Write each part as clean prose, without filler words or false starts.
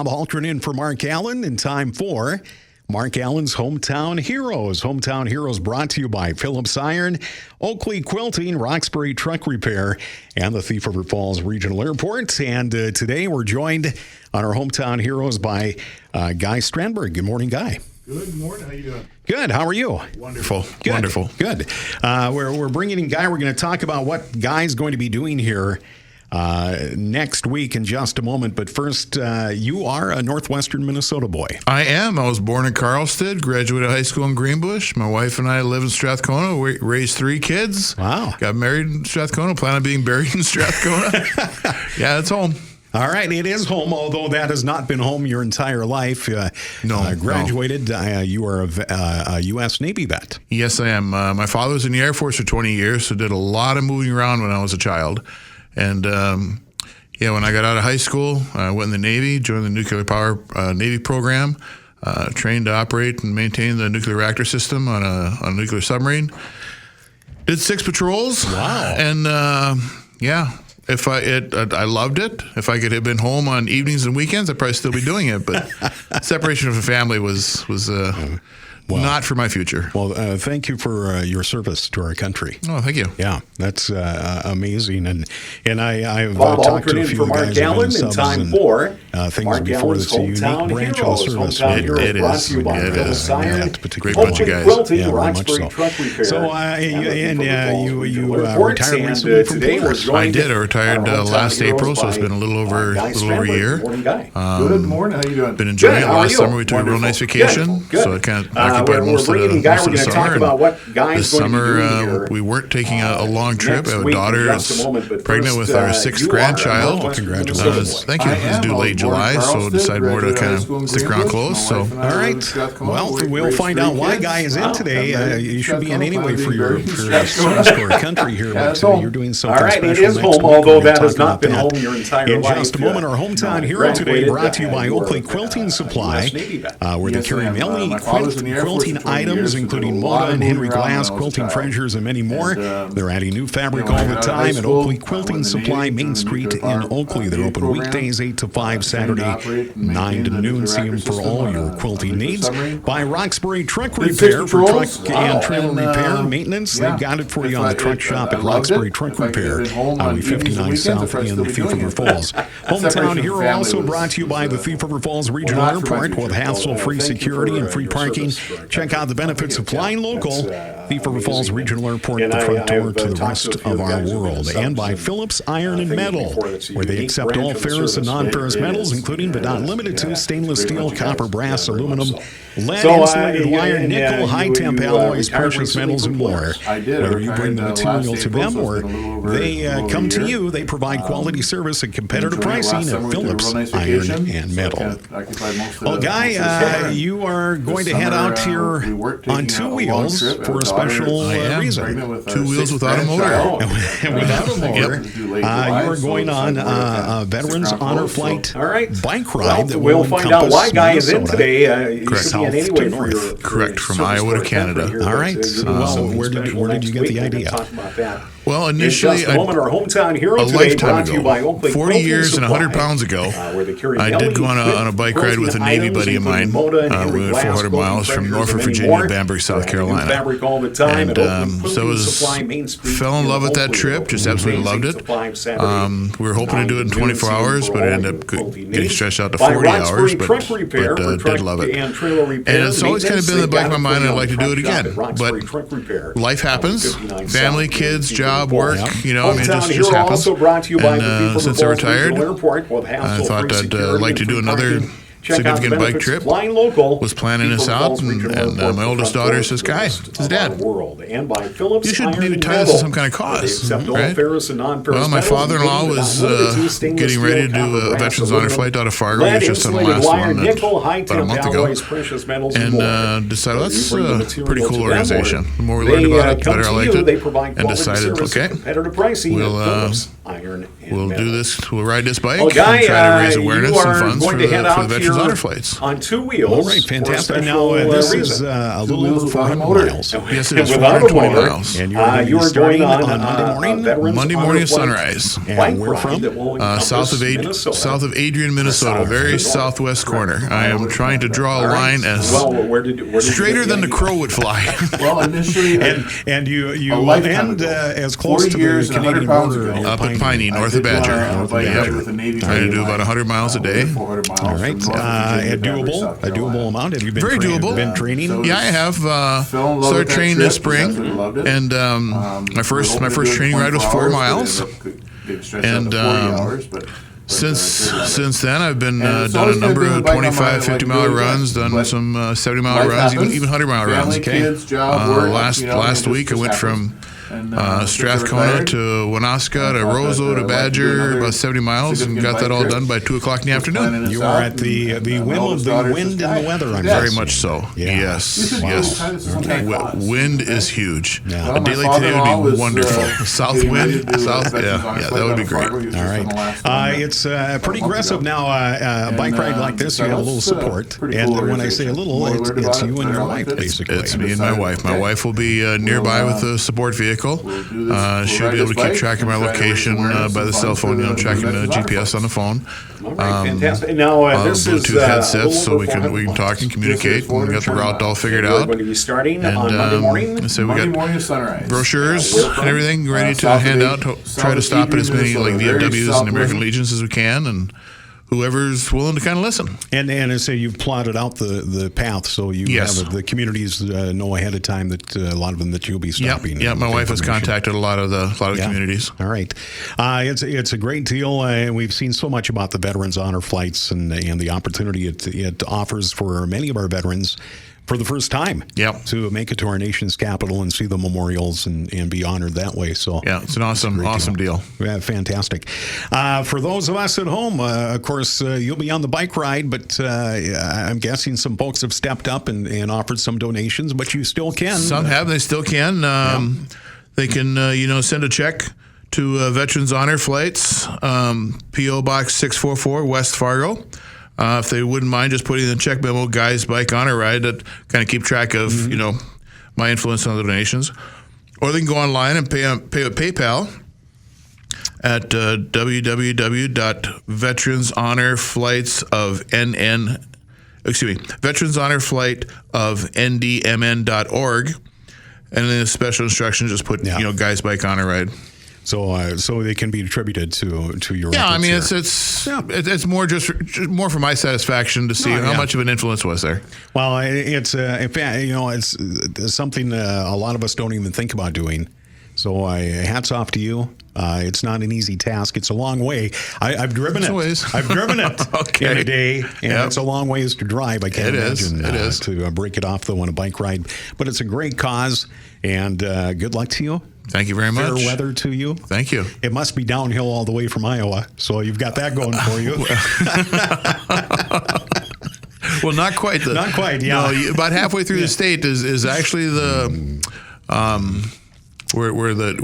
Bob Haltran in for Mark Allen, and time for Mark Allen's Hometown Heroes. Hometown Heroes brought to you by Phillips Iron, Oakley Quilting, Roxbury Truck Repair, and the Thief River Falls Regional Airport. And today we're joined on our Hometown Heroes by Guy Strandberg. Good morning, Guy. Good morning. How you doing? Good. How are you? Wonderful. Good. Wonderful. Good. We're bringing in Guy. We're going to talk about what Guy's going to be doing here next week in just a moment. But first, you are a Northwestern Minnesota boy. I am. I was born in Carlstead, graduated high school in Greenbush. My wife and I live in Strathcona. We raised 3 kids. Wow. Got married in Strathcona. Plan on being buried in Strathcona. Yeah, it's home. All right, it is home, although that has not been home your entire life. Graduated, you are a U.S. Navy vet. Yes, I am. My father was in the Air Force for 20 years, so did a lot of moving around when I was a child. And, when I got out of high school, I went in the Navy, joined the nuclear power Navy program, trained to operate and maintain the nuclear reactor system on a nuclear submarine. Did 6 patrols. Wow. And, I loved it. If I could have been home on evenings and weekends, I'd probably still be doing it. But separation from the family was not for my future. Well, thank you for your service to our country. Oh, thank you. Yeah, that's amazing. And I've Bob talked to a few for Mark guys Allen in time for things Mark before Allen's that's a unique branch of the service. It is. That Great bunch of guys. Yeah, very much so. So, you retired recently from Polish. I did. I retired last April, so it's been a little over a year. Good morning. How you doing? Been enjoying it. Last summer we took a real nice vacation, so it kind of occupied most of the summer. This summer we weren't taking a long trip. I have a daughter that's pregnant with our 6th grandchild. Congratulations. Thank you. It's due late July, so decided more to kind of stick around close. So, all right. Well, we'll find out why Guy is in today. You should be in anyway for your service to our country here, but you're doing something special. All right, it is home, although that has not been home your entire life. In just a moment, our hometown hero today brought to you by Oakley Quilting Supply, where they carry many quilting items, including Moda and Henry Glass, quilting treasures, and many more. They're adding new fabric all the time at Oakley Quilting Supply, Main Street in Oakley. They're open weekdays 8 to 5, Saturday 9 to noon. See them for all your quilting needs. By Roxbury Truck Repair for truck and trailer repair maintenance. They've got it for you on the truck shop at Roxbury Truck Repair, Highway 59 South in the Thief River Falls. Hometown Hero also brought to you by the Thief River Falls Regional Airport with hassle-free security and free parking. Check out the benefits of flying local. Thief River Falls Regional Airport, the front door to the rest of our world. And by Phillips Iron and Metal, where they accept all ferrous and non-ferrous metals, including but not limited to stainless steel, copper, brass, aluminum, lead, insulated wire, nickel, high-temp alloys, precious metals, and more. Whether you bring the material to them or they come to you, they provide quality service and competitive pricing at Phillips Iron and Metal. Well, Guy, you are going to head out here on 2 wheels for a special reason. 2 wheels without a motor. Without a motor. You are going on a Veterans Honor Flight bike ride that we'll find out why Guy is in today. South to north. Correct, from Iowa to Canada. All right. Well, where did you get the idea? Well, initially, a lifetime ago, 40 years and 100 pounds ago, I did go on a bike ride with a Navy buddy of mine. We went 400 miles from Norfolk, Virginia to Bamberg, South Carolina. And fell in love with that trip, just absolutely loved it. We were hoping to do it in 24 hours, but it ended up getting stretched out to 40 hours, but did love it. And it's always kind of been in the back of my mind, I'd like to do it again. But life happens, family, kids, job, work, it just happens. And since I retired, I thought I'd like to do another significant bike trip. Was planning this out, and my oldest daughter says, Guy, his dad, you should maybe tie this to some kind of cause, right? Well, my father-in-law was getting ready to do a Veterans Honor Flight out of Fargo. He was just on the last one about a month ago, and decided, that's a pretty cool organization. The more we learned about it, the better I liked it, and decided, okay, we'll do this, we'll ride this bike, and try to raise awareness and funds for the veterans Veterans Honor Flights. On two wheels. All right, fantastic. Now, this is a little over 400 miles. Yes, it is 420 miles. And you are starting on Monday morning? Monday morning at sunrise. And where from? South of Adrian, Minnesota, very southwest corner. I am trying to draw a line as straighter than the crow would fly. Well, initially, and you end as close to the Canadian border up at Piney, north of Badger. Trying to do about 100 miles a day. All right, a doable amount. Have you been very doable? Been training? Yeah, I have. Started training this spring, and my first training ride was 4 miles. And since then, I've been done a number of 25, 50-mile runs, done some 70-mile runs, even 100-mile runs. Okay. Last week, I went from Strathcona to Wanaska to Roseau to Badger, about 70 miles, and got that all done by 2 o'clock in the afternoon. You are at the whim of the wind and the weather, I'm Very guessing. much so. Yeah. Yes. Wind is huge. Yeah. A day like today would be wonderful. South wind, that would be great. All right. It's pretty aggressive now. A bike ride like this, you have a little support. And when I say a little, it's you and your wife, basically. It's me and my wife. My wife will be nearby with a support vehicle. She'll be able to keep track of my location by the cell phone, tracking the GPS on the phone. All right, fantastic. Now, this is Bluetooth headsets, so we can talk and communicate. We got the route all figured out. We're going to be starting on Monday morning. So we got brochures and everything ready to hand out. Try to stop at as many like VFWs and American Legions as we can, and whoever's willing to kind of listen. And I say you've plotted out the path, so you have the communities know ahead of time that a lot of them that you'll be stopping. Yeah. My wife has contacted a lot of communities. All right, it's a great deal, and we've seen so much about the Veterans Honor Flights and the opportunity it offers for many of our veterans for the first time to make it to our nation's capital and see the memorials and be honored that way. So it's an awesome deal. Yeah, fantastic. For those of us at home, of course, you'll be on the bike ride, but I'm guessing some folks have stepped up and offered some donations, but you still can. Some have, they still can. They can, send a check to Veterans Honor Flights, P.O. Box 644, West Fargo. If they wouldn't mind just putting in the check memo, Guys Bike Honor Ride, that kind of keep track of, my influence on the donations. Or they can go online and pay with PayPal at veteranshonorflightofndmn.org. And then a special instruction, just put, Guys Bike Honor Ride. So they can be attributed to your. Yeah, I mean it's more for my satisfaction to see how much of an influence was there. Well, it's in fact it's something a lot of us don't even think about doing. So hats off to you. It's not an easy task. It's a long way. I've driven it. I've driven it in a day, and it's a long ways to drive. I can't imagine to break it off though on a bike ride. But it's a great cause, and good luck to you. Thank you very much. Fair weather to you. Thank you. It must be downhill all the way from Iowa, so you've got that going for you. Well, not quite. Not quite. Yeah. No, about halfway through the state is actually the where the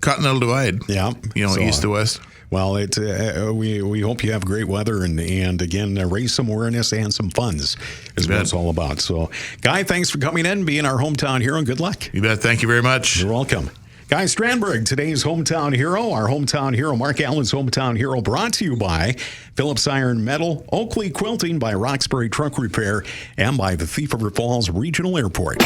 Continental Divide. Yeah. East to west. Well, we hope you have great weather and again raise some awareness and some funds is what it's all about. So, Guy, thanks for coming in, being our hometown hero, and good luck. You bet. Thank you very much. You're welcome. Guy Strandberg, today's hometown hero, our hometown hero, Mark Allen's hometown hero, brought to you by Phillips Iron Metal, Oakley Quilting, by Roxbury Truck Repair, and by the Thief River Falls Regional Airport.